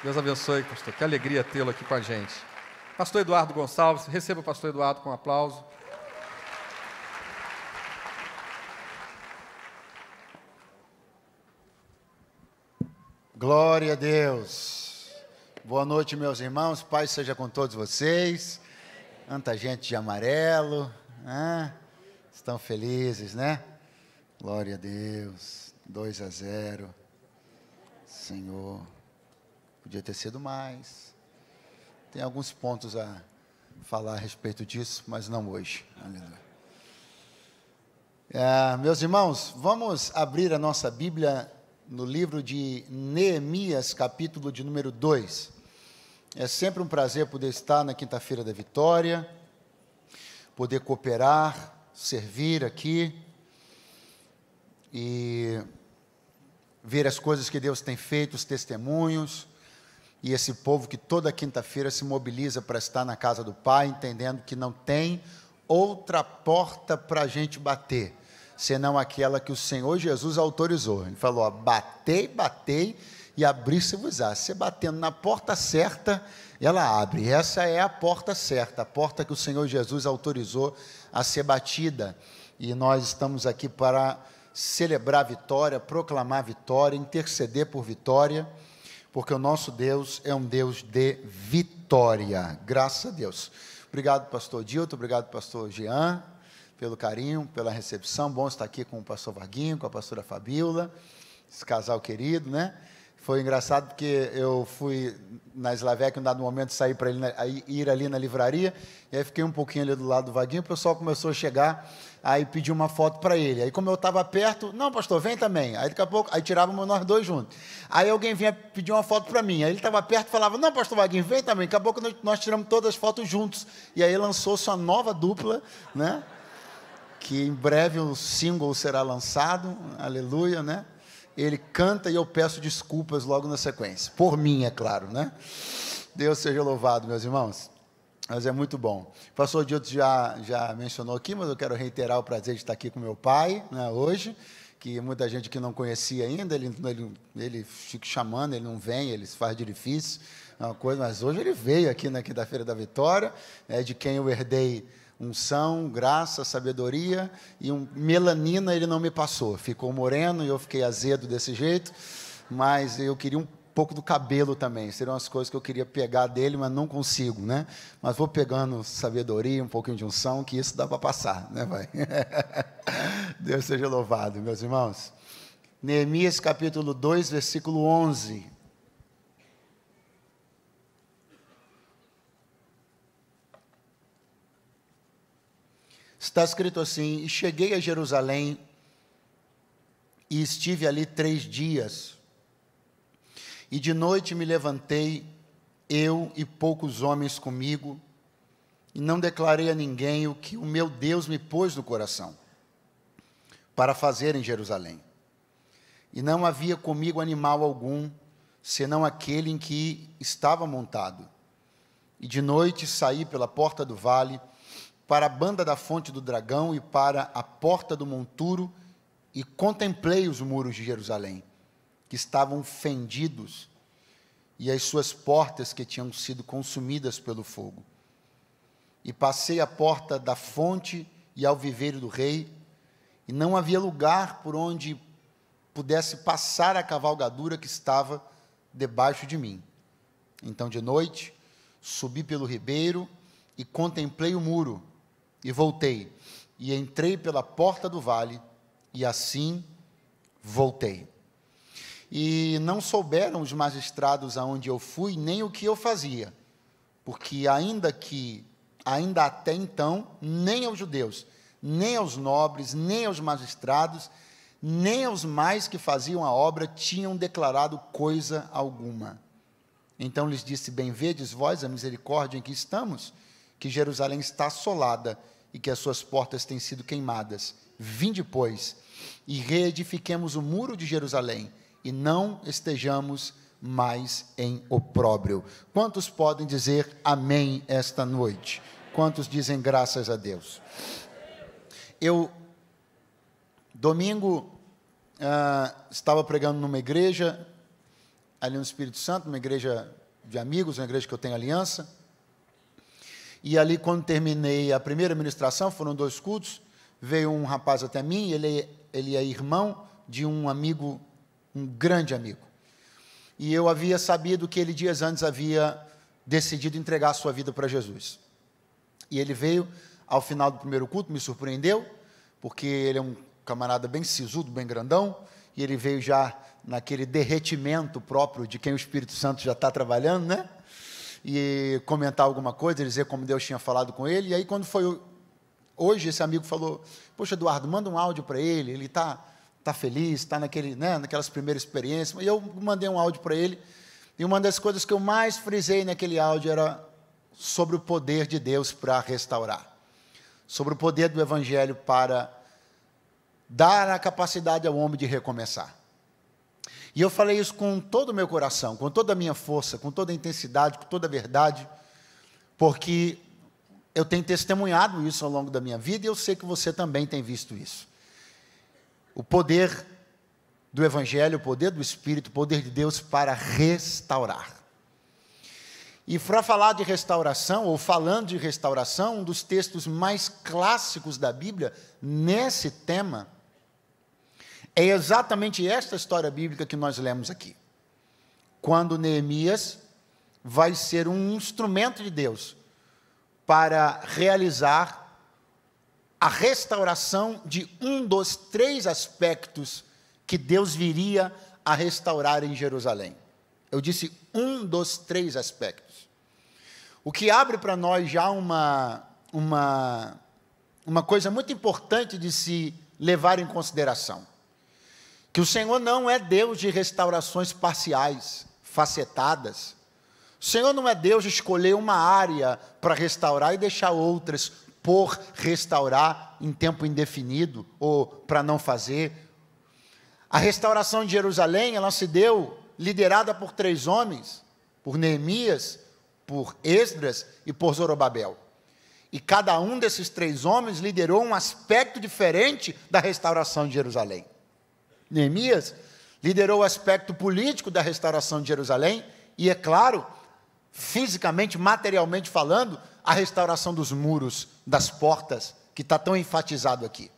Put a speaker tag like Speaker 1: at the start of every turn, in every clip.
Speaker 1: Deus abençoe, pastor. Que alegria tê-lo aqui com a gente. Pastor Eduardo Gonçalves, receba o pastor Eduardo com um aplauso.
Speaker 2: Glória a Deus. Boa noite, meus irmãos. Paz seja com todos vocês. Tanta gente de amarelo, né? Estão felizes, né? Glória a Deus. 2-0. Senhor, podia ter sido mais. Tem alguns pontos a falar a respeito disso, mas não hoje. Aleluia. Meus irmãos, vamos abrir a nossa Bíblia no livro de Neemias, capítulo de número 2. É sempre um prazer poder estar na Quinta-feira da Vitória, poder cooperar, servir aqui e ver as coisas que Deus tem feito, os testemunhos, e esse povo que toda quinta-feira se mobiliza para estar na casa do Pai, entendendo que não tem outra porta para a gente bater, senão aquela que o Senhor Jesus autorizou. Ele falou, batei, e abrir-se-vos-á. Você batendo na porta certa, ela abre. Essa é a porta certa, a porta que o Senhor Jesus autorizou a ser batida. E nós estamos aqui para celebrar a vitória, proclamar a vitória, interceder por vitória, porque o nosso Deus é um Deus de vitória. Graças a Deus. Obrigado, pastor Dilton, obrigado, pastor Jean, pelo carinho, pela recepção. Bom estar aqui com o pastor Vaguinho, com a pastora Fabíola, esse casal querido, né? Foi engraçado porque eu fui na Slavec, em um dado momento, sair para ir ali na livraria, e aí fiquei um pouquinho ali do lado do Vaguinho, o pessoal começou a chegar, aí pedi uma foto para ele. Aí como eu estava perto, não, pastor, vem também. Aí daqui a pouco, aí tirávamos nós dois juntos. Aí alguém vinha pedir uma foto para mim, aí ele estava perto e falava, não, pastor Vaguinho, vem também. Daqui a pouco nós tiramos todas as fotos juntos, e aí lançou-se uma nova dupla, né? Que em breve o single será lançado, aleluia, né? Ele canta e eu peço desculpas logo na sequência, por mim, é claro, né? Deus seja louvado, meus irmãos, mas é muito bom. O pastor Dilton já mencionou aqui, mas eu quero reiterar o prazer de estar aqui com meu pai, né, hoje, que muita gente que não conhecia ainda, ele fica chamando, ele não vem, ele se faz de difícil, é uma coisa, mas hoje ele veio aqui na Quinta-feira da Vitória, de quem eu herdei unção, graça, sabedoria, e melanina ele não me passou, ficou moreno e eu fiquei azedo desse jeito, mas eu queria um pouco do cabelo também, seriam as coisas que eu queria pegar dele, mas não consigo, né? Mas vou pegando sabedoria, um pouquinho de unção, que isso dá para passar, né, vai? Deus seja louvado, meus irmãos. Neemias capítulo 2, versículo 11. Está escrito assim, e cheguei a Jerusalém, e estive ali 3 dias, e de noite me levantei, eu e poucos homens comigo, e não declarei a ninguém o que o meu Deus me pôs no coração, para fazer em Jerusalém. E não havia comigo animal algum, senão aquele em que estava montado. E de noite saí pela porta do vale, para a banda da fonte do dragão e para a porta do monturo, e contemplei os muros de Jerusalém, que estavam fendidos, e as suas portas que tinham sido consumidas pelo fogo. E passei a porta da fonte e ao viveiro do rei, e não havia lugar por onde pudesse passar a cavalgadura que estava debaixo de mim. Então, de noite, subi pelo ribeiro e contemplei o muro, e voltei, e entrei pela porta do vale, e assim voltei. E não souberam os magistrados aonde eu fui, nem o que eu fazia, porque ainda até então, nem aos judeus, nem aos nobres, nem aos magistrados, nem aos mais que faziam a obra, tinham declarado coisa alguma. Então lhes disse, bem vedes vós a misericórdia em que estamos, que Jerusalém está assolada, e que as suas portas têm sido queimadas. Vinde, pois, e reedifiquemos o muro de Jerusalém, e não estejamos mais em opróbrio. Quantos podem dizer amém esta noite? Quantos dizem graças a Deus? Domingo, estava pregando numa igreja, ali no Espírito Santo, uma igreja de amigos, uma igreja que eu tenho aliança. E ali, quando terminei a primeira ministração, foram 2 cultos, veio um rapaz até mim, ele é irmão de um amigo, um grande amigo. E eu havia sabido que ele, dias antes, havia decidido entregar a sua vida para Jesus. E ele veio, ao final do primeiro culto, me surpreendeu, porque ele é um camarada bem sisudo, bem grandão, e ele veio já naquele derretimento próprio de quem o Espírito Santo já está trabalhando, né? E comentar alguma coisa, dizer como Deus tinha falado com ele. E aí, quando foi hoje, esse amigo falou: poxa, Eduardo, manda um áudio para ele está feliz, está naquelas primeiras experiências. E eu mandei um áudio para ele, e uma das coisas que eu mais frisei naquele áudio era sobre o poder de Deus para restaurar, sobre o poder do Evangelho para dar a capacidade ao homem de recomeçar. E eu falei isso com todo o meu coração, com toda a minha força, com toda a intensidade, com toda a verdade, porque eu tenho testemunhado isso ao longo da minha vida, e eu sei que você também tem visto isso. O poder do Evangelho, o poder do Espírito, o poder de Deus para restaurar. E para falar de restauração, ou falando de restauração, um dos textos mais clássicos da Bíblia, nesse tema, é exatamente esta história bíblica que nós lemos aqui. Quando Neemias vai ser um instrumento de Deus para realizar a restauração de um dos 3 aspectos que Deus viria a restaurar em Jerusalém. Eu disse um dos 3 aspectos. O que abre para nós já uma coisa muito importante de se levar em consideração. Que o Senhor não é Deus de restaurações parciais, facetadas. O Senhor não é Deus de escolher uma área para restaurar e deixar outras por restaurar em tempo indefinido ou para não fazer. A restauração de Jerusalém, ela se deu liderada por 3 homens, por Neemias, por Esdras e por Zorobabel. E cada um desses 3 homens liderou um aspecto diferente da restauração de Jerusalém. Neemias liderou o aspecto político da restauração de Jerusalém e, é claro, fisicamente, materialmente falando, a restauração dos muros, das portas, que está tão enfatizado aqui.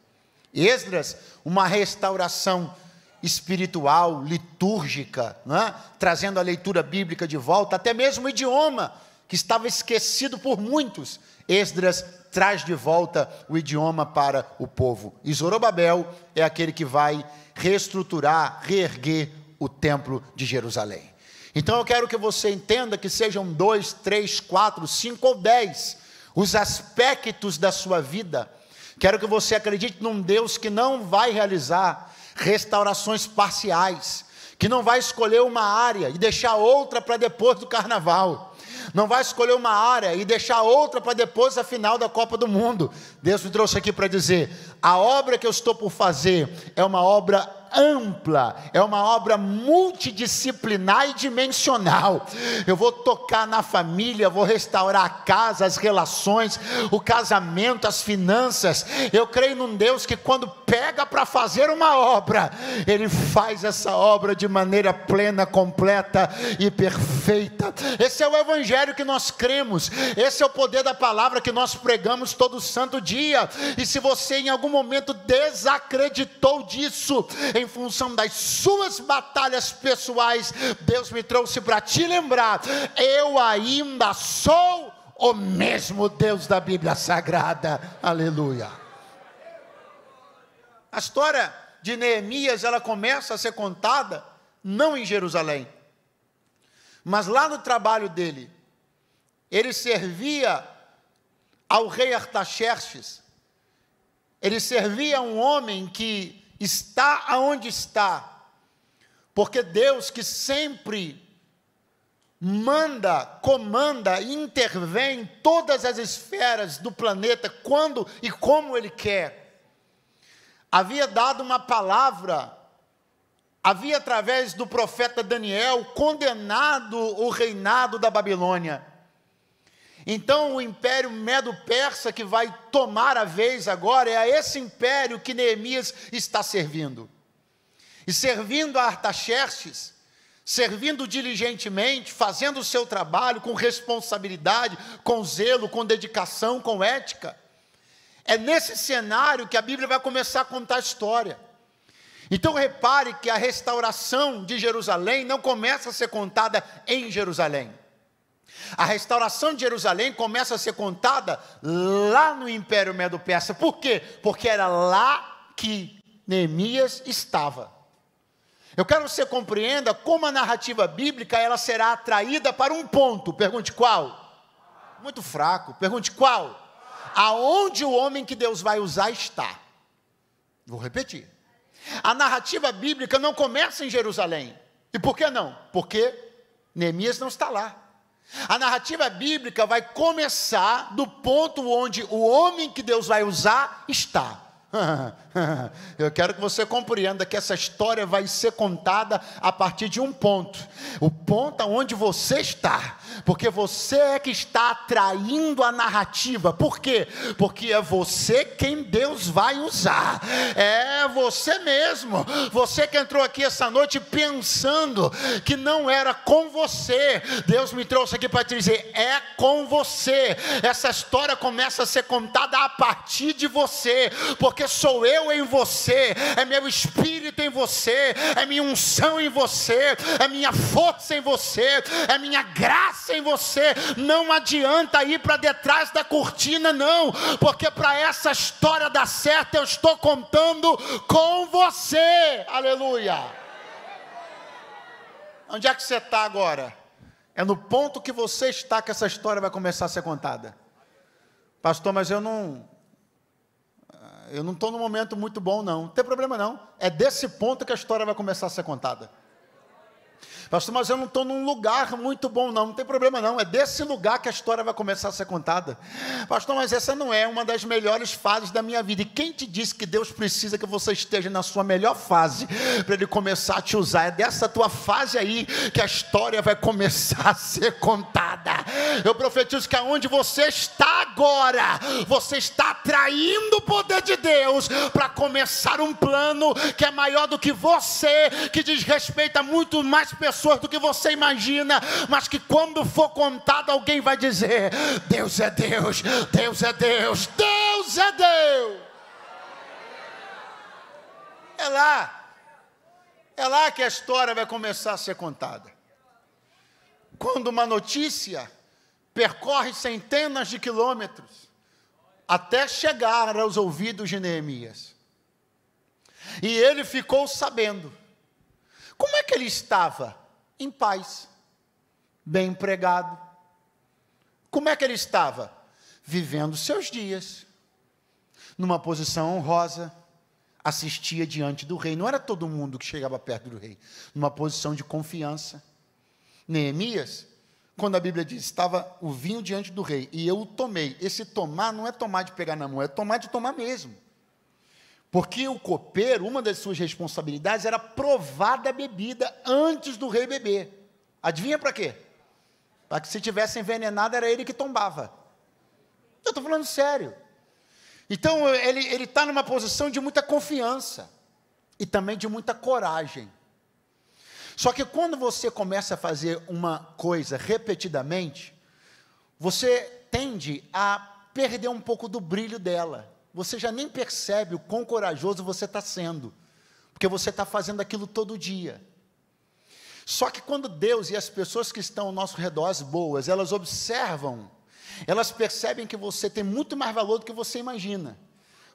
Speaker 2: Esdras, uma restauração espiritual, litúrgica, né? Trazendo a leitura bíblica de volta, até mesmo o idioma, que estava esquecido por muitos. Esdras traz de volta o idioma para o povo. E Zorobabel é aquele que vai reestruturar, reerguer o templo de Jerusalém. Então eu quero que você entenda que sejam 2, 3, 4, 5 ou 10 os aspectos da sua vida. Quero que você acredite num Deus que não vai realizar restaurações parciais, que não vai escolher uma área e deixar outra para depois do carnaval. Não vai escolher uma área e deixar outra para depois da final da Copa do Mundo. Deus me trouxe aqui para dizer: a obra que eu estou por fazer é uma obra ampla, é uma obra multidisciplinar e dimensional. Eu vou tocar na família, vou restaurar a casa, as relações, o casamento, as finanças. Eu creio num Deus que quando pega para fazer uma obra, Ele faz essa obra de maneira plena, completa e perfeita. Esse é o Evangelho que nós cremos, esse é o poder da palavra que nós pregamos todo santo dia. E se você em algum momento desacreditou disso, em função das suas batalhas pessoais, Deus me trouxe para te lembrar: eu ainda sou o mesmo Deus da Bíblia Sagrada. Aleluia. A história de Neemias, ela começa a ser contada não em Jerusalém, mas lá no trabalho dele. Ele servia ao rei Artaxerxes. Ele servia a um homem que está aonde está, porque Deus, que sempre manda, comanda e intervém em todas as esferas do planeta, quando e como Ele quer, havia dado uma palavra, havia através do profeta Daniel condenado o reinado da Babilônia. Então o império Medo-Persa que vai tomar a vez agora, é a esse império que Neemias está servindo. E servindo a Artaxerxes, servindo diligentemente, fazendo o seu trabalho com responsabilidade, com zelo, com dedicação, com ética. É nesse cenário que a Bíblia vai começar a contar a história. Então repare que a restauração de Jerusalém não começa a ser contada em Jerusalém. A restauração de Jerusalém começa a ser contada lá no Império Medo-Persa. Por quê? Porque era lá que Neemias estava. Eu quero que você compreenda como a narrativa bíblica ela será atraída para um ponto. Pergunte qual? Muito fraco. Pergunte qual? Aonde o homem que Deus vai usar está. Vou repetir. A narrativa bíblica não começa em Jerusalém. E por que não? Porque Neemias não está lá. A narrativa bíblica vai começar do ponto onde o homem que Deus vai usar está. Eu quero que você compreenda que essa história vai ser contada a partir de um ponto. O ponto onde você está. Porque você é que está atraindo a narrativa. Por quê? Porque é você quem Deus vai usar. É você mesmo. Você que entrou aqui essa noite pensando que não era com você. Deus me trouxe aqui para te dizer, é com você. Essa história começa a ser contada a partir de você. Porque sou eu em você, é meu espírito em você, é minha unção em você, é minha força em você, é minha graça em você. Não adianta ir para detrás da cortina não, porque para essa história dar certo eu estou contando com você. Aleluia. Onde é que você está agora? É no ponto que você está que essa história vai começar a ser contada. Pastor, mas eu não estou num momento muito bom não. Não tem problema não. É desse ponto que a história vai começar a ser contada. Pastor, mas eu não estou num lugar muito bom não. Não tem problema não. É desse lugar que a história vai começar a ser contada. Pastor, mas essa não é uma das melhores fases da minha vida. E quem te disse que Deus precisa que você esteja na sua melhor fase para Ele começar a te usar? É dessa tua fase aí que a história vai começar a ser contada. Eu profetizo que aonde você está agora, você está atraindo o poder de Deus para começar um plano que é maior do que você, que diz respeito a muito mais pessoas do que você imagina, mas que quando for contado alguém vai dizer, Deus é Deus, Deus é Deus, Deus é Deus. É lá que a história vai começar a ser contada. Quando uma notícia percorre centenas de quilômetros até chegar aos ouvidos de Neemias. E ele ficou sabendo. Como é que ele estava? Em paz, bem empregado. Como é que ele estava? Vivendo seus dias, numa posição honrosa, assistia diante do rei. Não era todo mundo que chegava perto do rei, numa posição de confiança. Neemias, quando a Bíblia diz, estava o vinho diante do rei, e eu o tomei. Esse tomar não é tomar de pegar na mão, é tomar de tomar mesmo. Porque o copeiro, uma das suas responsabilidades era provar da bebida antes do rei beber. Adivinha para quê? Para que se tivesse envenenado, era ele que tombava. Eu estou falando sério. Então, ele está numa posição de muita confiança. E também de muita coragem. Só que quando você começa a fazer uma coisa repetidamente, você tende a perder um pouco do brilho dela. Você já nem percebe o quão corajoso você está sendo, porque você está fazendo aquilo todo dia. Só que quando Deus e as pessoas que estão ao nosso redor, as boas, elas observam, elas percebem que você tem muito mais valor do que você imagina.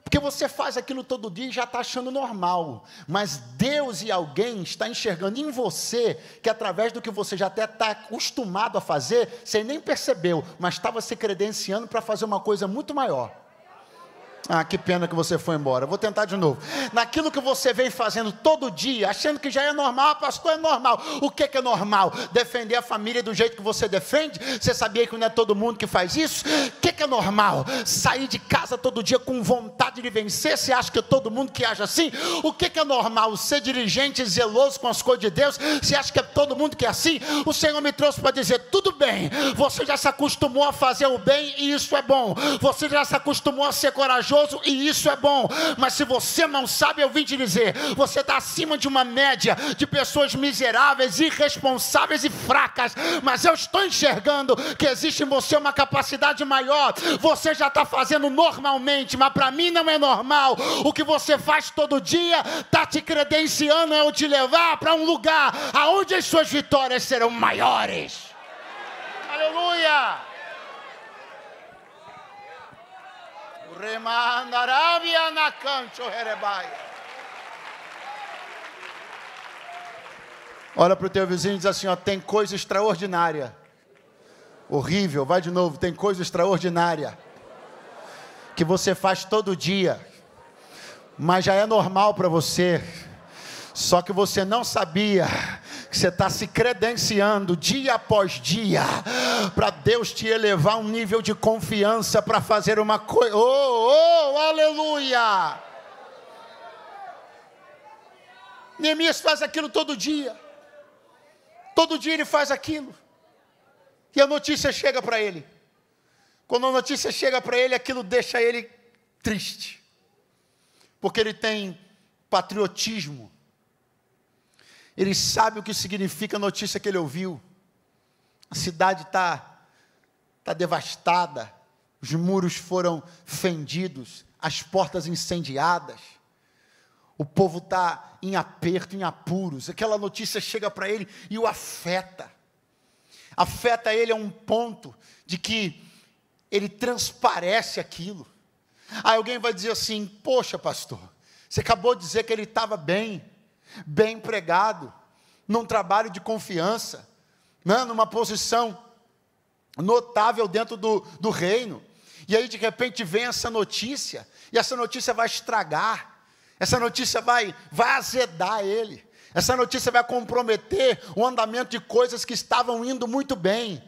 Speaker 2: Porque você faz aquilo todo dia e já está achando normal. Mas Deus e alguém está enxergando em você, que através do que você já até está acostumado a fazer, você nem percebeu, mas estava se credenciando para fazer uma coisa muito maior. Ah, que pena que você foi embora. Vou tentar de novo. Naquilo que você vem fazendo todo dia, achando que já é normal, pastor, é normal. O que é normal? Defender a família do jeito que você defende? Você sabia que não é todo mundo que faz isso? O que é normal? Sair de casa todo dia com vontade de vencer? Você acha que é todo mundo que age assim? O que é normal? Ser diligente e zeloso com as coisas de Deus? Você acha que é todo mundo que é assim? O Senhor me trouxe para dizer, tudo bem. Você já se acostumou a fazer o bem e isso é bom. Você já se acostumou a ser corajoso corajoso e isso é bom. Mas se você não sabe, eu vim te dizer, você está acima de uma média de pessoas miseráveis, irresponsáveis e fracas. Mas eu estou enxergando que existe em você uma capacidade maior. Você já está fazendo normalmente, mas para mim não é normal. O que você faz todo dia está te credenciando, eu te levar para um lugar aonde as suas vitórias serão maiores. Aleluia! Olha para o teu vizinho e diz assim, ó, tem coisa extraordinária. Horrível, vai de novo, tem coisa extraordinária que você faz todo dia, mas já é normal para você, só que você não sabia que você está se credenciando dia após dia, para Deus te elevar a um nível de confiança para fazer uma coisa, aleluia! Neemias faz aquilo todo dia ele faz aquilo, e a notícia chega para ele. Quando a notícia chega para ele, aquilo deixa ele triste, porque ele tem patriotismo, ele sabe o que significa a notícia que ele ouviu. A cidade está devastada, os muros foram fendidos, as portas incendiadas, o povo está em aperto, em apuros. Aquela notícia chega para ele e o afeta ele a um ponto de que ele transparece aquilo. Aí alguém vai dizer assim, poxa pastor, você acabou de dizer que ele estava bem empregado, num trabalho de confiança, né, numa posição notável dentro do reino, e aí de repente vem essa notícia, e essa notícia vai estragar, essa notícia vai azedar ele, essa notícia vai comprometer o andamento de coisas que estavam indo muito bem.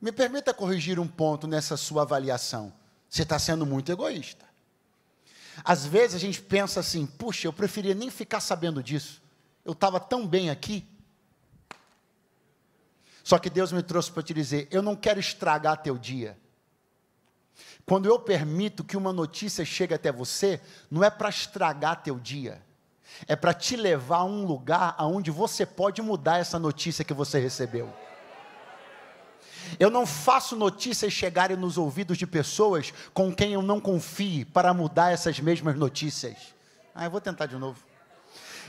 Speaker 2: Me permita corrigir um ponto nessa sua avaliação, você está sendo muito egoísta. Às vezes a gente pensa assim, puxa, eu preferia nem ficar sabendo disso, eu estava tão bem aqui. Só que Deus me trouxe para te dizer, eu não quero estragar teu dia. Quando eu permito que uma notícia chegue até você, não é para estragar teu dia, é para te levar a um lugar onde você pode mudar essa notícia que você recebeu. Eu não faço notícias chegarem nos ouvidos de pessoas com quem eu não confie para mudar essas mesmas notícias. Eu vou tentar de novo.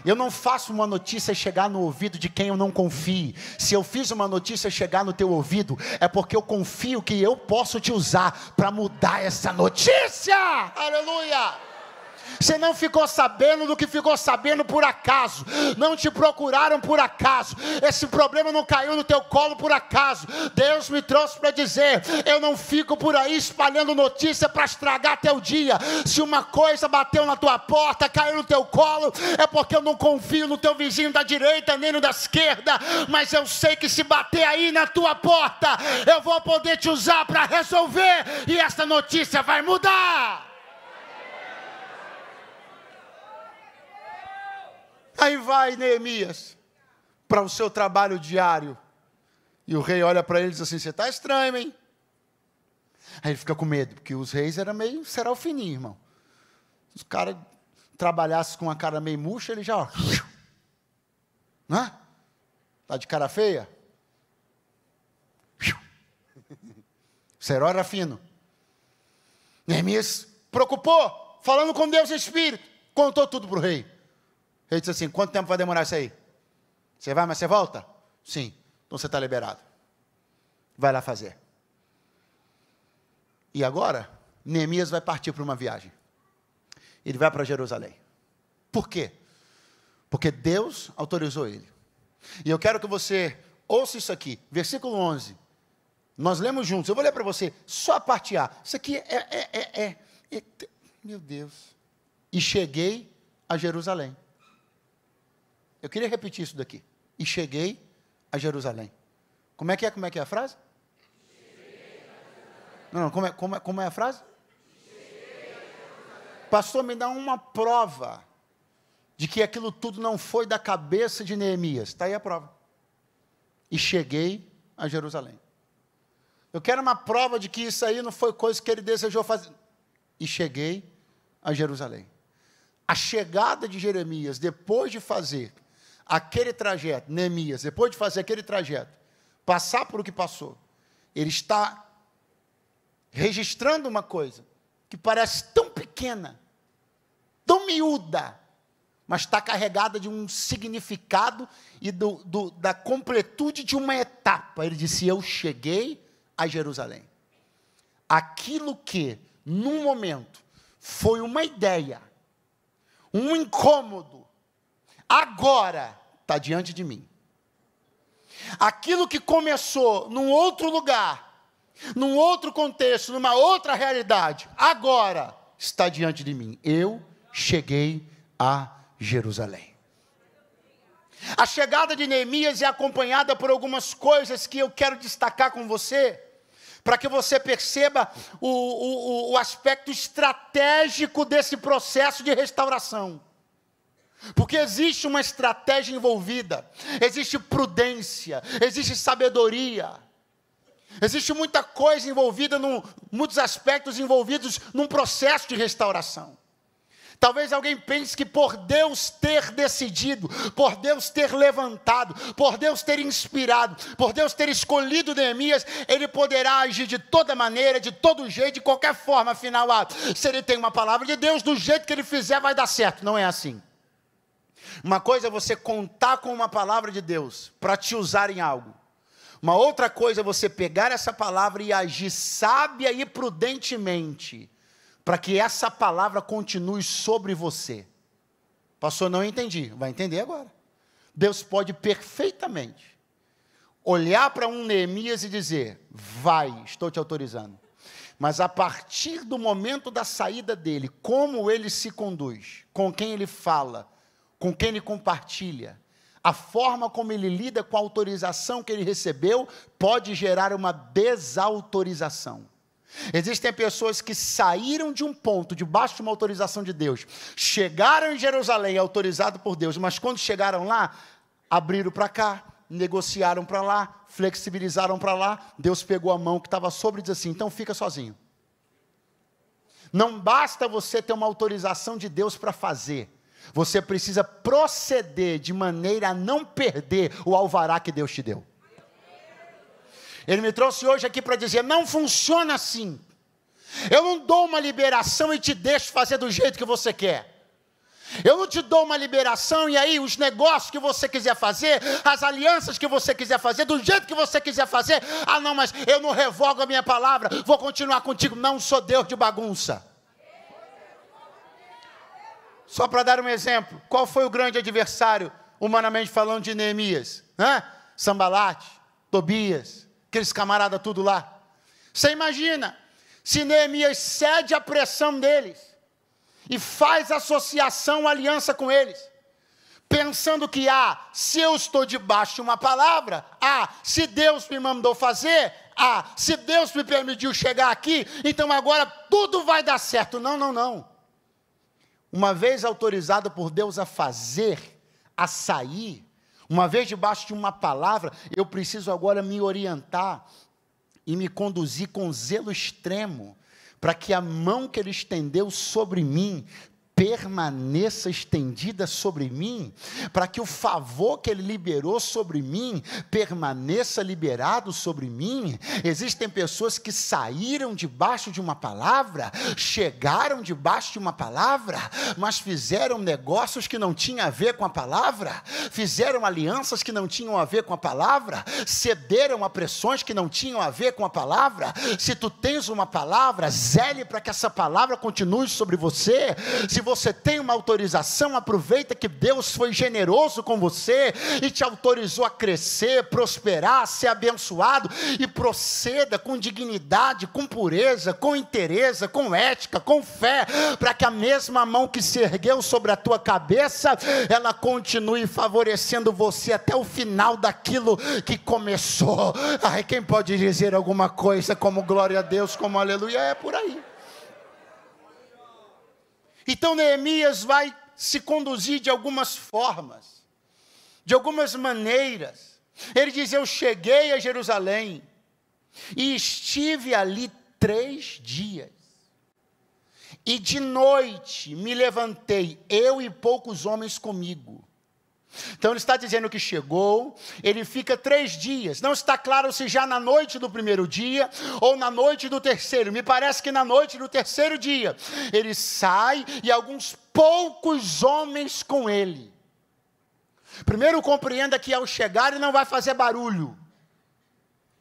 Speaker 2: Eu não faço uma notícia chegar no ouvido de quem eu não confie. Se eu fiz uma notícia chegar no teu ouvido, é porque eu confio que eu posso te usar para mudar essa notícia. Aleluia! Você não ficou sabendo do que ficou sabendo por acaso, não te procuraram por acaso, esse problema não caiu no teu colo por acaso. Deus me trouxe para dizer, eu não fico por aí espalhando notícia para estragar teu dia. Se uma coisa bateu na tua porta, caiu no teu colo, é porque eu não confio no teu vizinho da direita, nem no da esquerda, mas eu sei que se bater aí na tua porta, eu vou poder te usar para resolver, e essa notícia vai mudar. Aí vai Neemias para o seu trabalho diário, e o rei olha para ele e diz assim, você está estranho, hein? Aí ele fica com medo, porque os reis eram meio seralfininho, irmão. Se o cara trabalhasse com uma cara meio murcha, ele já, né? Tá de cara feia? O Serol era fino. Neemias preocupou, falando com Deus em espírito, contou tudo para o rei. Ele disse assim, quanto tempo vai demorar isso aí? Você vai, mas você volta? Sim, então você está liberado. Vai lá fazer. E agora, Neemias vai partir para uma viagem. Ele vai para Jerusalém. Por quê? Porque Deus autorizou ele. E eu quero que você ouça isso aqui, versículo 11. Nós lemos juntos, eu vou ler para você, só a parte A. Isso aqui meu Deus. E cheguei a Jerusalém. Eu queria repetir isso daqui. E cheguei a Jerusalém. Como é que é a frase? Não, como é a frase? Pastor, me dá uma prova de que aquilo tudo não foi da cabeça de Neemias. Está aí a prova. E cheguei a Jerusalém. Eu quero uma prova de que isso aí não foi coisa que ele desejou fazer. e cheguei a Jerusalém. A chegada de Jeremias, depois de fazer aquele trajeto, Neemias, depois de fazer aquele trajeto, passar por o que passou, ele está registrando uma coisa que parece tão pequena, tão miúda, mas está carregada de um significado e da completude de uma etapa. Ele disse: eu cheguei a Jerusalém. Aquilo que, num momento, foi uma ideia, um incômodo, agora está diante de mim. Aquilo que começou num outro lugar, num outro contexto, numa outra realidade, agora está diante de mim. Eu cheguei a Jerusalém. A chegada de Neemias é acompanhada por algumas coisas que eu quero destacar com você, para que você perceba o aspecto estratégico desse processo de restauração. Porque existe uma estratégia envolvida, existe prudência, existe sabedoria, existe muita coisa envolvida, muitos aspectos envolvidos num processo de restauração. Talvez alguém pense que por Deus ter decidido, por Deus ter levantado, por Deus ter inspirado, por Deus ter escolhido Neemias, ele poderá agir de toda maneira, de todo jeito, de qualquer forma. Afinal, se ele tem uma palavra de Deus, do jeito que ele fizer vai dar certo. Não é assim. Uma coisa é você contar com uma palavra de Deus para te usar em algo. Uma outra coisa é você pegar essa palavra e agir sábia e prudentemente, para que essa palavra continue sobre você. Pastor, não entendi. Vai entender agora. Deus pode perfeitamente olhar para um Neemias e dizer: vai, estou te autorizando. Mas a partir do momento da saída dele, como ele se conduz, com quem ele fala, com quem ele compartilha, a forma como ele lida com a autorização que ele recebeu, pode gerar uma desautorização. Existem pessoas que saíram de um ponto, debaixo de uma autorização de Deus, chegaram em Jerusalém, autorizado por Deus, mas quando chegaram lá, abriram para cá, negociaram para lá, flexibilizaram para lá, Deus pegou a mão que estava sobre e disse assim: então fica sozinho. Não basta você ter uma autorização de Deus para fazer, você precisa proceder de maneira a não perder o alvará que Deus te deu. Ele me trouxe hoje aqui para dizer: não funciona assim. Eu não dou uma liberação e te deixo fazer do jeito que você quer. Eu não te dou uma liberação e aí os negócios que você quiser fazer, as alianças que você quiser fazer, do jeito que você quiser fazer. Ah não, mas eu não revogo a minha palavra, vou continuar contigo. Não sou Deus de bagunça. Só para dar um exemplo, qual foi o grande adversário, humanamente falando, de Neemias? Sambalate, Tobias, aqueles camaradas tudo lá. Você imagina, se Neemias cede à pressão deles, e faz associação, aliança com eles, pensando que, se eu estou debaixo de uma palavra, se Deus me mandou fazer, se Deus me permitiu chegar aqui, então agora tudo vai dar certo. Não, não, não. Uma vez autorizado por Deus a fazer, a sair, uma vez debaixo de uma palavra, eu preciso agora me orientar e me conduzir com zelo extremo, para que a mão que Ele estendeu sobre mim permaneça estendida sobre mim, para que o favor que Ele liberou sobre mim, permaneça liberado sobre mim. Existem pessoas que saíram debaixo de uma palavra, chegaram debaixo de uma palavra, mas fizeram negócios que não tinham a ver com a palavra, fizeram alianças que não tinham a ver com a palavra, cederam a pressões que não tinham a ver com a palavra. Se tu tens uma palavra, zele para que essa palavra continue sobre você. Se você tem uma autorização, aproveita que Deus foi generoso com você e te autorizou a crescer, prosperar, ser abençoado, e proceda com dignidade, com pureza, com inteireza, com ética, com fé, para que a mesma mão que se ergueu sobre a tua cabeça, ela continue favorecendo você até o final daquilo que começou. Quem pode dizer alguma coisa como glória a Deus, como aleluia? É por aí. Então Neemias vai se conduzir de algumas formas, de algumas maneiras. Ele diz: eu cheguei a Jerusalém e estive ali 3 dias. E de noite me levantei, eu e poucos homens comigo. Então ele está dizendo que chegou, ele fica 3 dias. Não está claro se já na noite do primeiro dia ou na noite do terceiro. Me parece que na noite do terceiro dia. Ele sai e alguns poucos homens com ele. Primeiro compreenda que ao chegar ele não vai fazer barulho.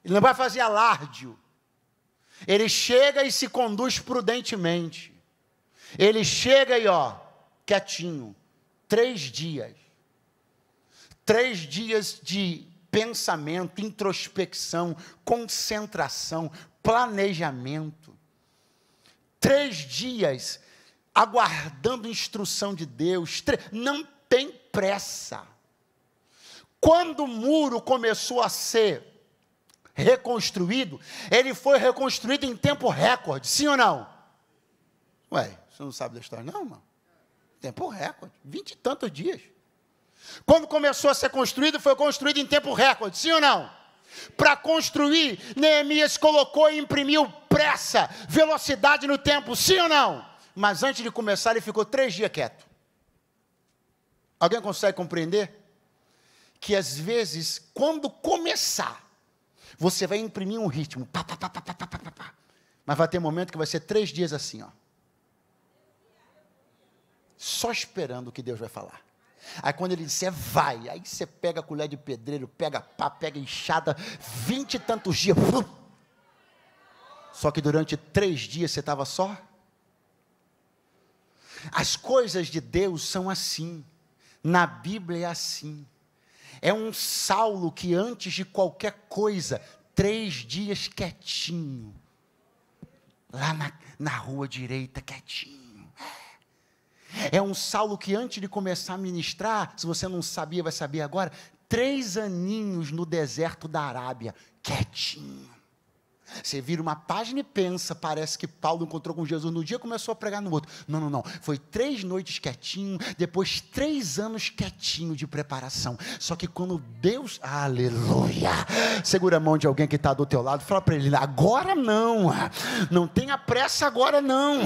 Speaker 2: Ele não vai fazer alarde. Ele chega e se conduz prudentemente. Ele chega e quietinho. 3 dias. 3 dias de pensamento, introspecção, concentração, planejamento. 3 dias aguardando instrução de Deus. Não tem pressa. Quando o muro começou a ser reconstruído, ele foi reconstruído em tempo recorde, sim ou não? Ué, você não sabe da história não, irmão? Tempo recorde, 20 e tantos dias. Quando começou a ser construído, foi construído em tempo recorde, sim ou não? Para construir, Neemias colocou e imprimiu pressa, velocidade no tempo, sim ou não? Mas antes de começar, ele ficou 3 dias quieto. Alguém consegue compreender? Que às vezes, quando começar, você vai imprimir um ritmo, mas vai ter um momento que vai ser 3 dias assim, só esperando o que Deus vai falar. Aí quando ele disser vai, aí você pega a colher de pedreiro, pega pá, pega enxada, 20 e tantos dias. Só que durante 3 dias você estava só. As coisas de Deus são assim. Na Bíblia é assim. É um Saulo que antes de qualquer coisa, 3 dias quietinho. Lá na rua direita, quietinho. É um Saulo que antes de começar a ministrar, se você não sabia, vai saber agora, 3 aninhos no deserto da Arábia, quietinho. Você vira uma página e pensa, parece que Paulo encontrou com Jesus no dia e começou a pregar no outro. Não. Foi 3 noites quietinho, depois 3 anos quietinho de preparação. Só que quando Deus, aleluia, segura a mão de alguém que está do teu lado, fala para ele, agora não tenha pressa agora não.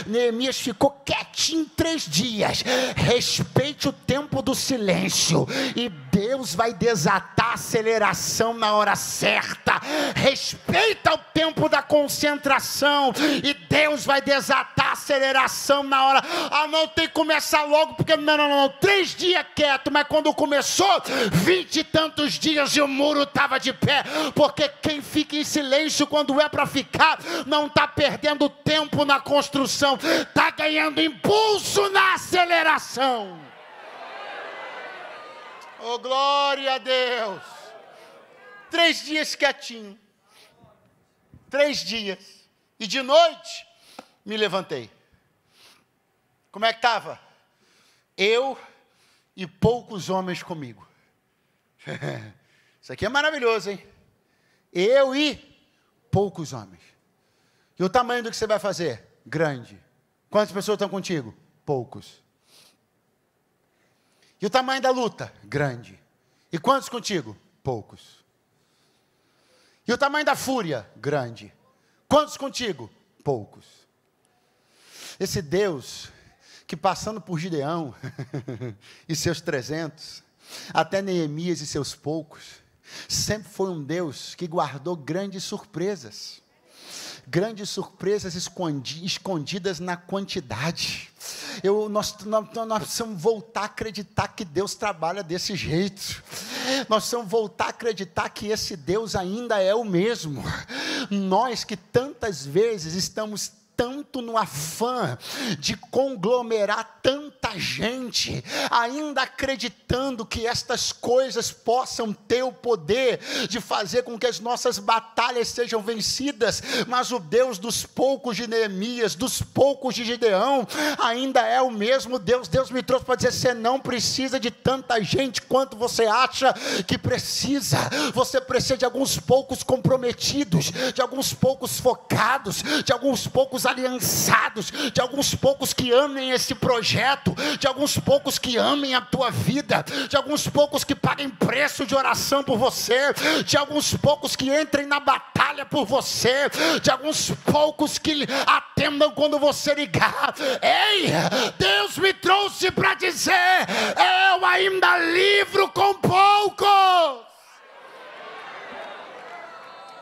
Speaker 2: Neemias ficou quietinho 3 dias. Respeite o tempo do silêncio e Deus vai desatar a aceleração na hora certa. Respeita o tempo da concentração e Deus vai desatar a aceleração na hora. Não tem que começar logo, porque não, 3 dias quieto, mas quando começou, 20 e tantos dias e o muro estava de pé, porque quem fica em silêncio quando é para ficar, não está perdendo tempo na construção, está ganhando impulso na aceleração. Oh, glória a Deus. 3 dias quietinho. 3 dias. E de noite, me levantei. Como é que estava? Eu e poucos homens comigo. Isso aqui é maravilhoso, hein? Eu e poucos homens. E o tamanho do que você vai fazer? Grande. Quantas pessoas estão contigo? Poucos. E o tamanho da luta? Grande. E quantos contigo? Poucos. E o tamanho da fúria? Grande. Quantos contigo? Poucos. Esse Deus que passando por Gideão e seus 300, até Neemias e seus poucos, sempre foi um Deus que guardou grandes surpresas. Grandes surpresas escondidas na quantidade. Nós precisamos voltar a acreditar que Deus trabalha desse jeito. Nós precisamos voltar a acreditar que esse Deus ainda é o mesmo. Nós que tantas vezes estamos tanto no afã de conglomerar tanta gente, ainda acreditando que estas coisas possam ter o poder de fazer com que as nossas batalhas sejam vencidas, mas o Deus dos poucos de Neemias, dos poucos de Gideão, ainda é o mesmo Deus. Deus me trouxe para dizer, você não precisa de tanta gente quanto você acha que precisa. Você precisa de alguns poucos comprometidos, de alguns poucos focados, de alguns poucos aliançados, de alguns poucos que amem esse projeto, de alguns poucos que amem a tua vida, de alguns poucos que paguem preço de oração por você, de alguns poucos que entrem na batalha batalha por você, de alguns poucos que atendam quando você ligar. Ei, Deus me trouxe para dizer, eu ainda livro com poucos.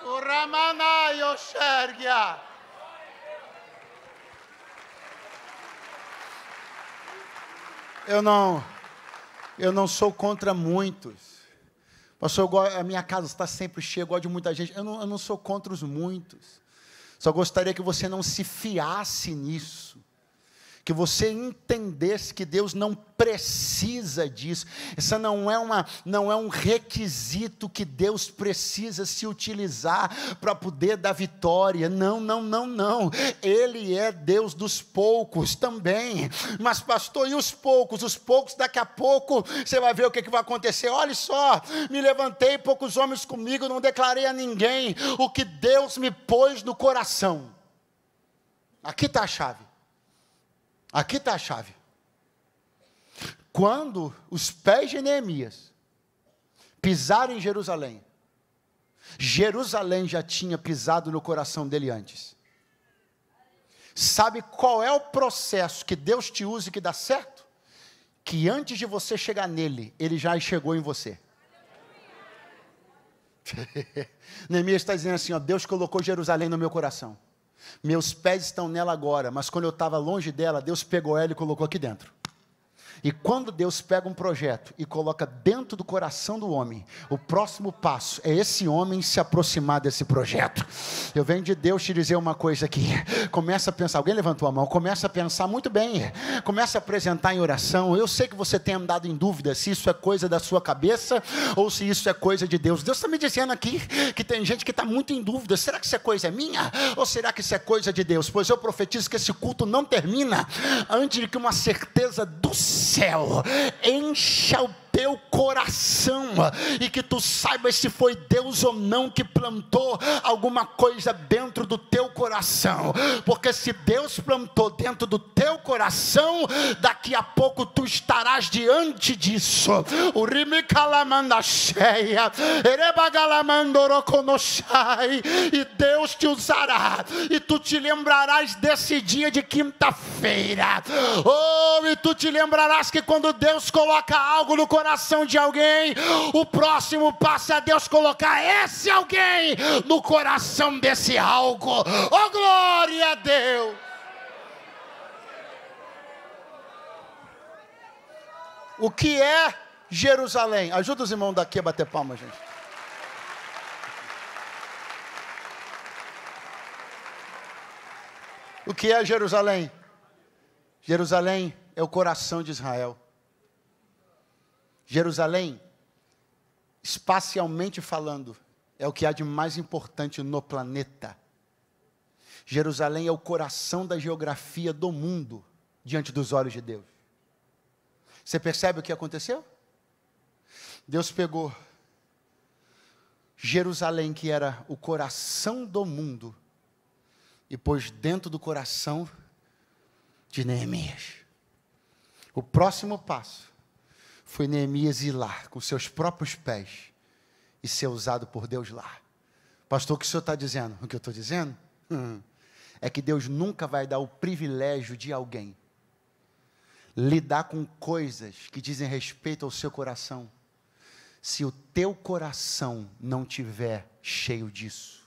Speaker 2: O Ramanai Oxergia. Eu não sou contra muitos. Pastor, a minha casa está sempre cheia, eu gosto de muita gente. Eu não sou contra os muitos. Só gostaria que você não se fiasse nisso. Que você entendesse que Deus não precisa disso. Isso não é um requisito que Deus precisa se utilizar para poder dar vitória. Não. Ele é Deus dos poucos também. Mas pastor, e os poucos? Os poucos, daqui a pouco, você vai ver o que vai acontecer. Olha só, me levantei, poucos homens comigo, não declarei a ninguém o que Deus me pôs no coração. Aqui está a chave. Aqui está a chave. Quando os pés de Neemias pisaram em Jerusalém, Jerusalém já tinha pisado no coração dele antes. Sabe qual é o processo que Deus te usa e que dá certo? Que antes de você chegar nele, ele já chegou em você. Neemias está dizendo assim, ó, Deus colocou Jerusalém no meu coração. Meus pés estão nela agora, mas quando eu estava longe dela, Deus pegou ela e colocou aqui dentro. E quando Deus pega um projeto e coloca dentro do coração do homem, o próximo passo é esse homem se aproximar desse projeto. Eu venho de Deus te dizer uma coisa aqui. Começa a pensar, alguém levantou a mão, começa a pensar muito bem, começa a apresentar em oração. Eu sei que você tem andado em dúvida se isso é coisa da sua cabeça ou se isso é coisa de Deus. Deus está me dizendo aqui que tem gente que está muito em dúvida. Será que isso é coisa minha ou será que isso é coisa de Deus? Pois eu profetizo que esse culto não termina antes de que uma certeza do céu encha o teu coração e que tu saibas se foi Deus ou não que plantou alguma coisa dentro do teu coração, porque se Deus plantou dentro do teu coração, daqui a pouco tu estarás diante disso. O e Deus te usará e tu te lembrarás desse dia de quinta-feira. E tu te lembrarás que quando Deus coloca algo no coração de alguém, o próximo passo é Deus colocar esse alguém no coração desse algo. Oh, glória a Deus! O que é Jerusalém? Ajuda os irmãos daqui a bater palma, gente. O que é Jerusalém? Jerusalém é o coração de Israel. Jerusalém, espacialmente falando, é o que há de mais importante no planeta. Jerusalém é o coração da geografia do mundo, diante dos olhos de Deus. Você percebe o que aconteceu? Deus pegou Jerusalém, que era o coração do mundo, e pôs dentro do coração de Neemias. O próximo passo foi Neemias ir lá, com seus próprios pés, e ser usado por Deus lá. Pastor, o que o senhor está dizendo? O que eu estou dizendo? É que Deus nunca vai dar o privilégio de alguém lidar com coisas que dizem respeito ao seu coração, se o teu coração não tiver cheio disso.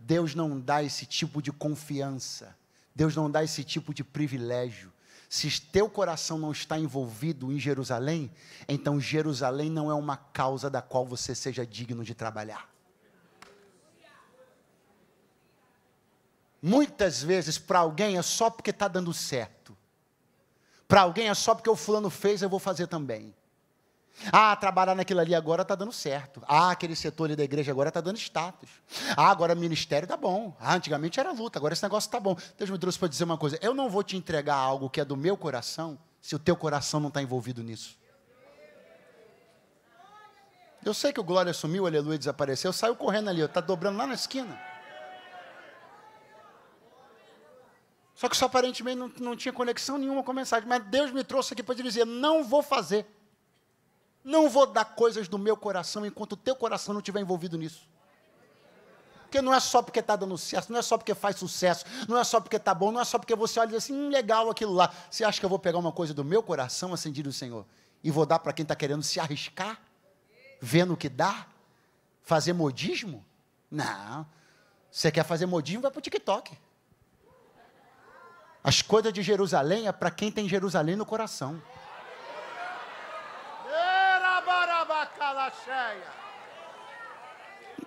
Speaker 2: Deus não dá esse tipo de confiança, Deus não dá esse tipo de privilégio. Se teu coração não está envolvido em Jerusalém, então Jerusalém não é uma causa da qual você seja digno de trabalhar. Muitas vezes para alguém é só porque está dando certo. Para alguém é só porque o fulano fez, eu vou fazer também. Trabalhar naquilo ali agora está dando certo. Aquele setor ali da igreja agora está dando status. Agora ministério está bom. Antigamente era luta, agora esse negócio está bom. Deus me trouxe para dizer uma coisa. Eu não vou te entregar algo que é do meu coração, se o teu coração não está envolvido nisso. Eu sei que o Glória sumiu, aleluia, desapareceu. Saiu correndo ali, está dobrando lá na esquina. Só que isso aparentemente não tinha conexão nenhuma com a mensagem. Mas Deus me trouxe aqui para te dizer, não vou fazer. Não vou dar coisas do meu coração enquanto o teu coração não estiver envolvido nisso. Porque não é só porque está dando certo, não é só porque faz sucesso, não é só porque está bom, não é só porque você olha e diz assim, legal aquilo lá. Você acha que eu vou pegar uma coisa do meu coração, assim diz o Senhor, e vou dar para quem está querendo se arriscar? Vendo o que dá? Fazer modismo? Não. Você quer fazer modismo, vai para o TikTok. As coisas de Jerusalém é para quem tem Jerusalém no coração.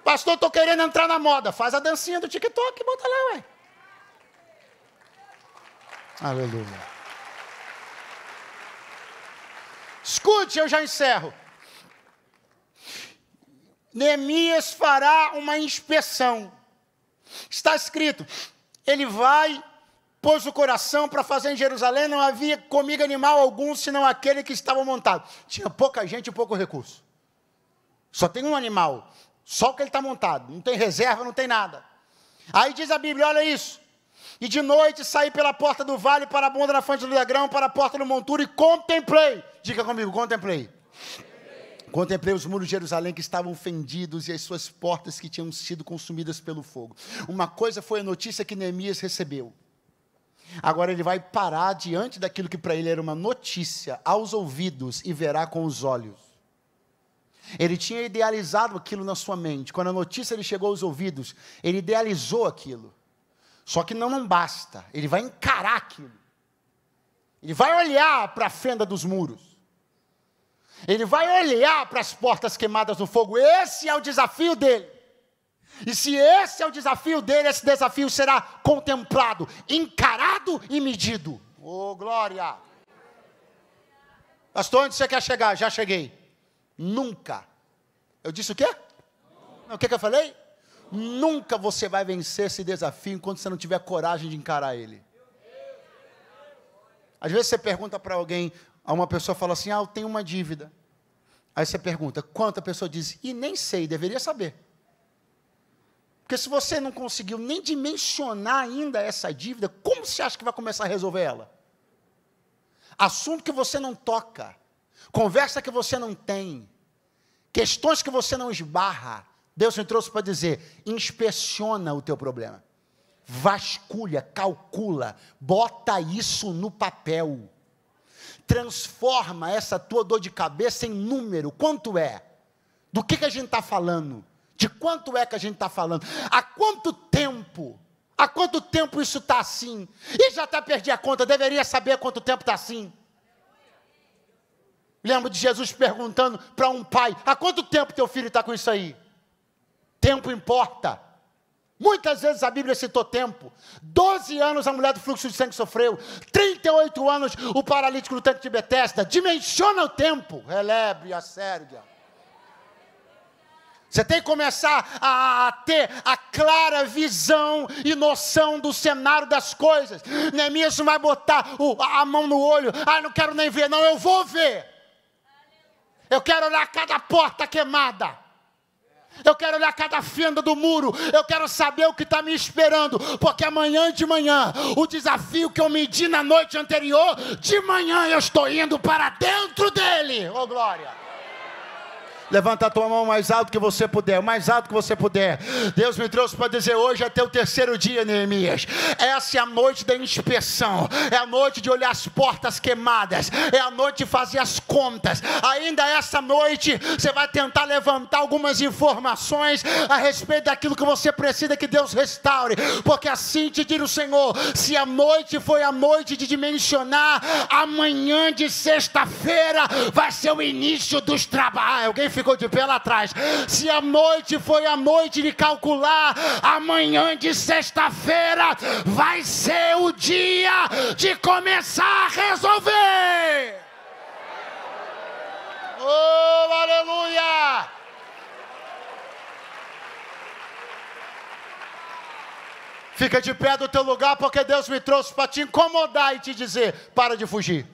Speaker 2: Pastor, estou querendo entrar na moda. Faz a dancinha do TikTok e bota lá, ué. Aleluia. Escute, eu já encerro. Neemias fará uma inspeção. Está escrito, ele vai, pôs o coração para fazer em Jerusalém, não havia comigo animal algum, senão aquele que estava montado. Tinha pouca gente e pouco recurso. Só tem um animal, só o que ele está montado, não tem reserva, não tem nada. Aí diz a Bíblia, olha isso. E de noite saí pela porta do vale para a bonda da fonte do Negrão, para a porta do monturo e contemplei. Diga comigo, contemplei. Contemplei os muros de Jerusalém que estavam fendidos e as suas portas que tinham sido consumidas pelo fogo. Uma coisa foi a notícia que Neemias recebeu. Agora ele vai parar diante daquilo que para ele era uma notícia aos ouvidos e verá com os olhos. Ele tinha idealizado aquilo na sua mente. Quando a notícia lhe chegou aos ouvidos, ele idealizou aquilo. Só que não basta. Ele vai encarar aquilo. Ele vai olhar para a fenda dos muros. Ele vai olhar para as portas queimadas no fogo. Esse é o desafio dele. E se esse é o desafio dele, esse desafio será contemplado, encarado e medido. Oh, glória! Pastor, onde você quer chegar? Já cheguei. Nunca. Eu disse o quê? O que eu falei? Nunca você vai vencer esse desafio enquanto você não tiver coragem de encarar ele. Às vezes você pergunta para alguém, uma pessoa fala assim, eu tenho uma dívida. Aí você pergunta, quanto? A pessoa diz, e nem sei, deveria saber. Porque se você não conseguiu nem dimensionar ainda essa dívida, como você acha que vai começar a resolver ela? Assunto que você não toca, conversa que você não tem, questões que você não esbarra. Deus me trouxe para dizer, inspeciona o teu problema. Vasculha, calcula, bota isso no papel. Transforma essa tua dor de cabeça em número. Quanto é? Do que a gente está falando? De quanto é que a gente está falando? Há quanto tempo? Há quanto tempo isso está assim? E já até perdi a conta, deveria saber quanto tempo está assim. Lembro de Jesus perguntando para um pai, há quanto tempo teu filho está com isso aí? Tempo importa. Muitas vezes a Bíblia citou tempo. 12 anos a mulher do fluxo de sangue sofreu. 38 anos o paralítico no tanque de Betesda. Dimensiona o tempo. Relebre a Sérvia. Você tem que começar a ter a clara visão e noção do cenário das coisas. Neemias não vai botar a mão no olho. Não quero nem ver. Não, eu vou ver. Eu quero olhar cada porta queimada. Eu quero olhar cada fenda do muro. Eu quero saber o que está me esperando. Porque amanhã de manhã, o desafio que eu medi na noite anterior, de manhã eu estou indo para dentro dele. Oh, glória! Levanta a tua mão mais alto que você puder, o mais alto que você puder. Deus me trouxe para dizer, hoje é teu terceiro dia, Neemias. Essa é a noite da inspeção. É a noite de olhar as portas queimadas. É a noite de fazer as contas. Ainda essa noite, você vai tentar levantar algumas informações a respeito daquilo que você precisa que Deus restaure. Porque assim te diz o Senhor, se a noite foi a noite de dimensionar, amanhã de sexta-feira vai ser o início dos trabalhos. Alguém ficou de pé lá atrás. Se a noite foi a noite de calcular, amanhã de sexta-feira vai ser o dia de começar a resolver. Oh, aleluia! Fica de pé do teu lugar, porque Deus me trouxe para te incomodar e te dizer, para de fugir.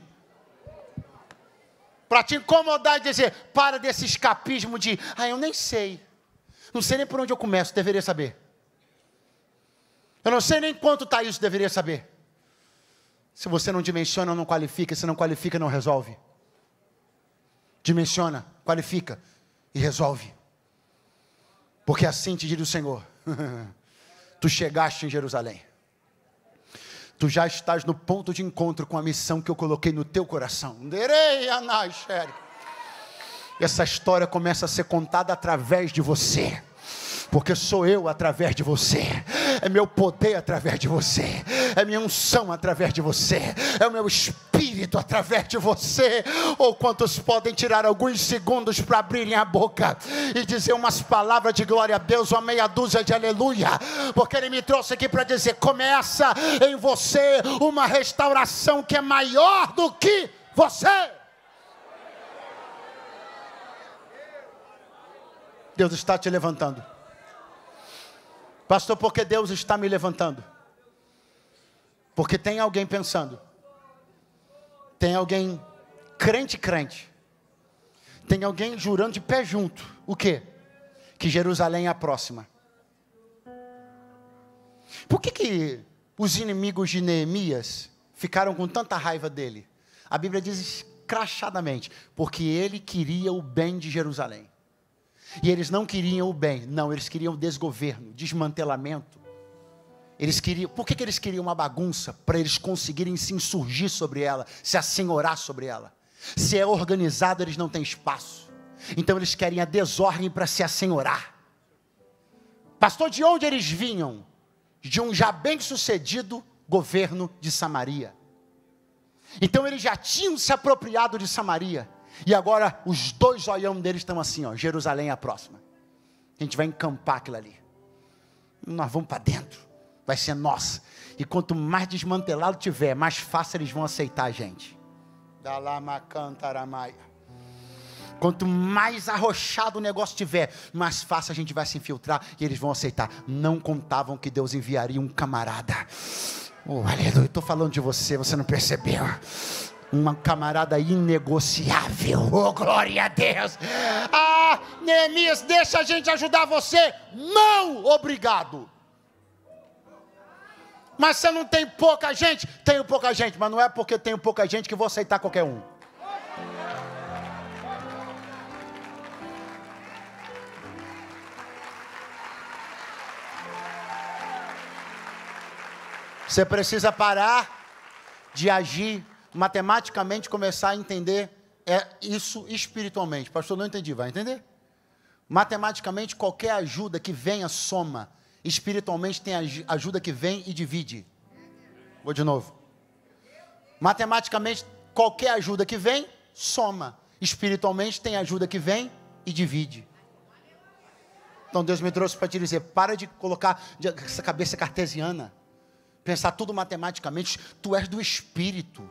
Speaker 2: Para te incomodar e dizer, para desse escapismo de, eu nem sei. Não sei nem por onde eu começo, deveria saber. Eu não sei nem quanto está isso, deveria saber. Se você não dimensiona, não qualifica. Se não qualifica, não resolve. Dimensiona, qualifica e resolve. Porque assim te diz o Senhor. Tu chegaste em Jerusalém. Tu já estás no ponto de encontro com a missão que eu coloquei no teu coração. Essa história começa a ser contada através de você. Porque sou eu através de você, é meu poder através de você, é minha unção através de você, é o meu espírito através de você. Ou quantos podem tirar alguns segundos para abrirem a boca e dizer umas palavras de glória a Deus, uma meia dúzia de aleluia, porque Ele me trouxe aqui para dizer: começa em você uma restauração que é maior do que você. Deus está te levantando. Pastor, por que Deus está me levantando? Porque tem alguém pensando. Tem alguém crente. Tem alguém jurando de pé junto. O quê? Que Jerusalém é a próxima. Por que os inimigos de Neemias ficaram com tanta raiva dele? A Bíblia diz escrachadamente: porque ele queria o bem de Jerusalém. E eles não queriam o bem, não, eles queriam o desgoverno, desmantelamento. Eles queriam, por que eles queriam uma bagunça? Para eles conseguirem se insurgir sobre ela, se assenhorar sobre ela. Se é organizado, eles não têm espaço. Então eles querem a desordem para se assenhorar. Pastor, de onde eles vinham? De um já bem sucedido governo de Samaria. Então eles já tinham se apropriado de Samaria. E agora os dois olhão deles estão assim, ó: Jerusalém é a próxima. A gente vai encampar aquilo ali. Nós vamos para dentro. Vai ser nossa. E quanto mais desmantelado tiver, mais fácil eles vão aceitar a gente. Quanto mais arrochado o negócio tiver, mais fácil a gente vai se infiltrar e eles vão aceitar. Não contavam que Deus enviaria um camarada. Oh, aleluia, estou falando de você, você não percebeu? Uma camarada inegociável. Oh, glória a Deus. Ah, Neemias, deixa a gente ajudar você. Não, obrigado. Mas você não tem pouca gente? Tenho pouca gente, mas não é porque tenho pouca gente que vou aceitar qualquer um. Você precisa parar de agir matematicamente, começar a entender isso espiritualmente. Pastor, não entendi, vai entender? Matematicamente, qualquer ajuda que venha soma. Espiritualmente tem ajuda que vem e divide. Vou de novo. Matematicamente, qualquer ajuda que vem, soma. Espiritualmente tem ajuda que vem e divide. Então Deus me trouxe para te dizer: para de colocar essa cabeça cartesiana. Pensar tudo matematicamente. Tu és do Espírito.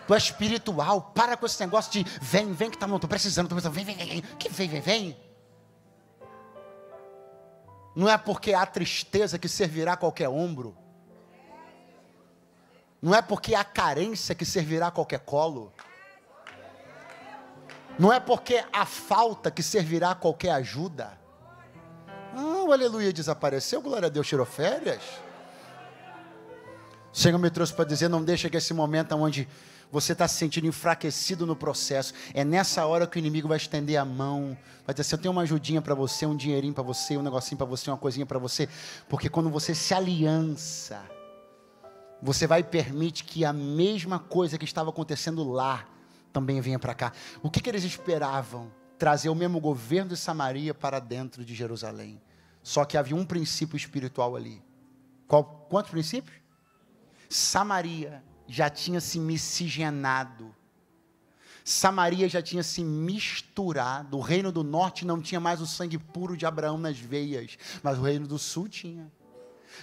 Speaker 2: Tu é espiritual. Para com esse negócio de vem que tá, não estou precisando, vem. Que vem. Não é porque há tristeza que servirá qualquer ombro. Não é porque há carência que servirá qualquer colo. Não é porque há falta que servirá qualquer ajuda. O aleluia desapareceu, glória a Deus, tirou férias. O Senhor me trouxe para dizer: não deixa que esse momento onde você está se sentindo enfraquecido no processo, é nessa hora que o inimigo vai estender a mão, vai dizer assim: eu tenho uma ajudinha para você, um dinheirinho para você, um negocinho para você, uma coisinha para você. Porque quando você se aliança, você vai permitir que a mesma coisa que estava acontecendo lá, também venha para cá. O que eles esperavam? Trazer o mesmo governo de Samaria para dentro de Jerusalém. Só que havia um princípio espiritual ali. Quantos princípios? Samaria já tinha se miscigenado. Samaria já tinha se misturado. O reino do norte não tinha mais o sangue puro de Abraão nas veias, mas o reino do sul tinha.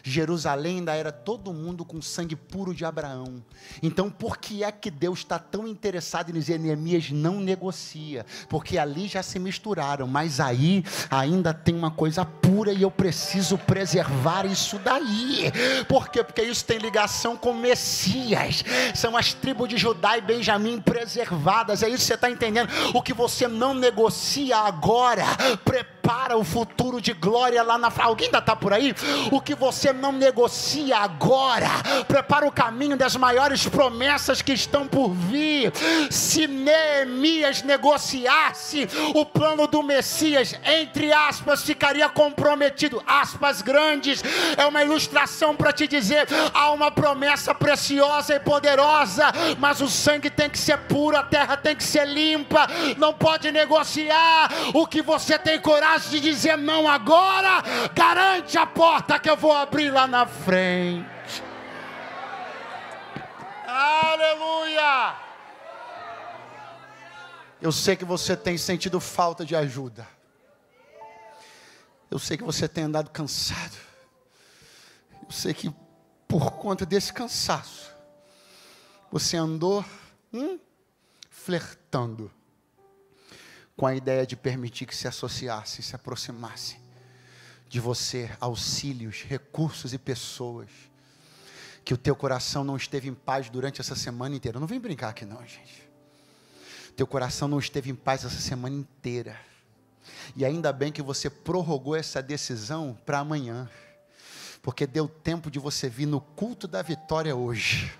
Speaker 2: Jerusalém ainda era todo mundo com sangue puro de Abraão. Então por que é que Deus está tão interessado em dizer: Neemias, não negocia? Porque ali já se misturaram, mas aí ainda tem uma coisa pura e eu preciso preservar isso daí. Por quê? Porque isso tem ligação com Messias. São as tribos de Judá e Benjamim preservadas. É isso que você está entendendo? O que você não negocia agora, prepara prepara o futuro de glória lá na frente. Alguém ainda está por aí? O que você não negocia agora, prepara o caminho das maiores promessas que estão por vir. Se Neemias negociasse o plano do Messias, entre aspas, ficaria comprometido. Aspas grandes, é uma ilustração para te dizer, há uma promessa preciosa e poderosa, mas o sangue tem que ser puro, a terra tem que ser limpa, não pode negociar. O que você tem coragem de dizer não agora, garante a porta que eu vou abrir lá na frente. Aleluia! Eu sei que você tem sentido falta de ajuda. Eu sei que você tem andado cansado. Eu sei que por conta desse cansaço, você andou flertando com a ideia de permitir que se associasse, se aproximasse de você auxílios, recursos e pessoas, que o teu coração não esteve em paz durante essa semana inteira. Não vem brincar aqui não, gente. Teu coração não esteve em paz essa semana inteira. E ainda bem que você prorrogou essa decisão para amanhã, porque deu tempo de você vir no culto da vitória hoje,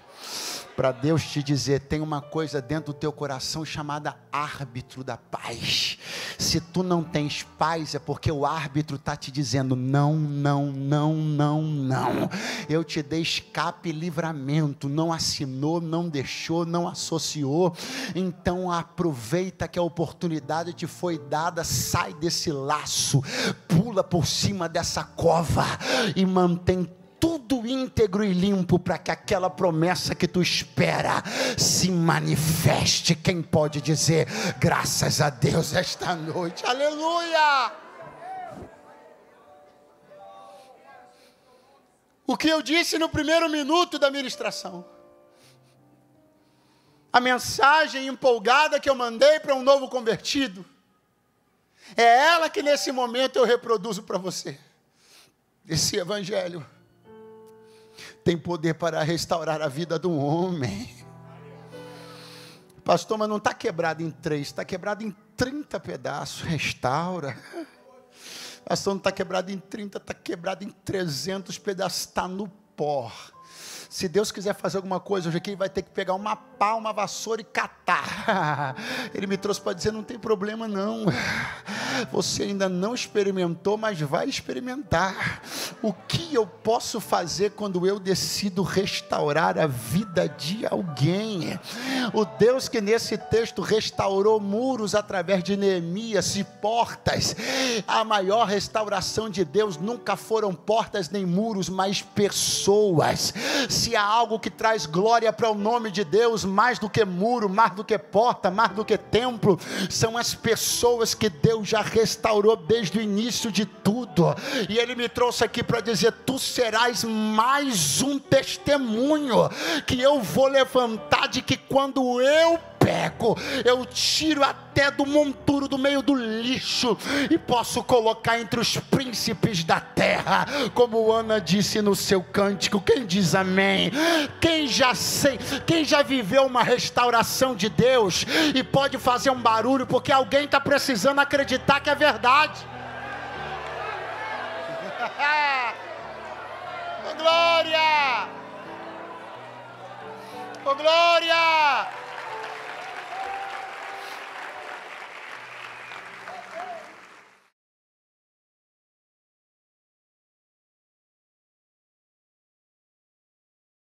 Speaker 2: para Deus te dizer, tem uma coisa dentro do teu coração chamada árbitro da paz. Se tu não tens paz, é porque o árbitro está te dizendo, não, não, não, não, não. Eu te dei escape e livramento, não assinou, não deixou, não associou. Então aproveita que a oportunidade te foi dada, sai desse laço, pula por cima dessa cova e mantém tudo íntegro e limpo para que aquela promessa que tu espera se manifeste. Quem pode dizer graças a Deus esta noite? Aleluia! O que eu disse no primeiro minuto da ministração, a mensagem empolgada que eu mandei para um novo convertido, é ela que nesse momento eu reproduzo para você. Esse evangelho tem poder para restaurar a vida de um homem. Pastor, mas não está quebrado em 3, está quebrado em 30 pedaços. Restaura. Pastor, não está quebrado em 30, está quebrado em 300 pedaços. Está no pó. Se Deus quiser fazer alguma coisa hoje aqui, Ele vai ter que pegar uma pá, uma vassoura e catar. Ele me trouxe para dizer, não tem problema não. Você ainda não experimentou, mas vai experimentar. O que eu posso fazer quando eu decido restaurar a vida de alguém? O Deus que nesse texto restaurou muros através de Neemias e portas. A maior restauração de Deus nunca foram portas nem muros, mas pessoas. Se há algo que traz glória para o nome de Deus, mais do que muro, mais do que porta, mais do que templo, são as pessoas que Deus já restaurou desde o início de tudo. E Ele me trouxe aqui para dizer, tu serás mais um testemunho que eu vou levantar, de que quando eu pego, eu tiro até do monturo, do meio do lixo, e posso colocar entre os príncipes da terra, como Ana disse no seu cântico. Quem diz amém? Quem já viveu uma restauração de Deus e pode fazer um barulho, porque alguém está precisando acreditar que é verdade. Oh glória! Oh glória!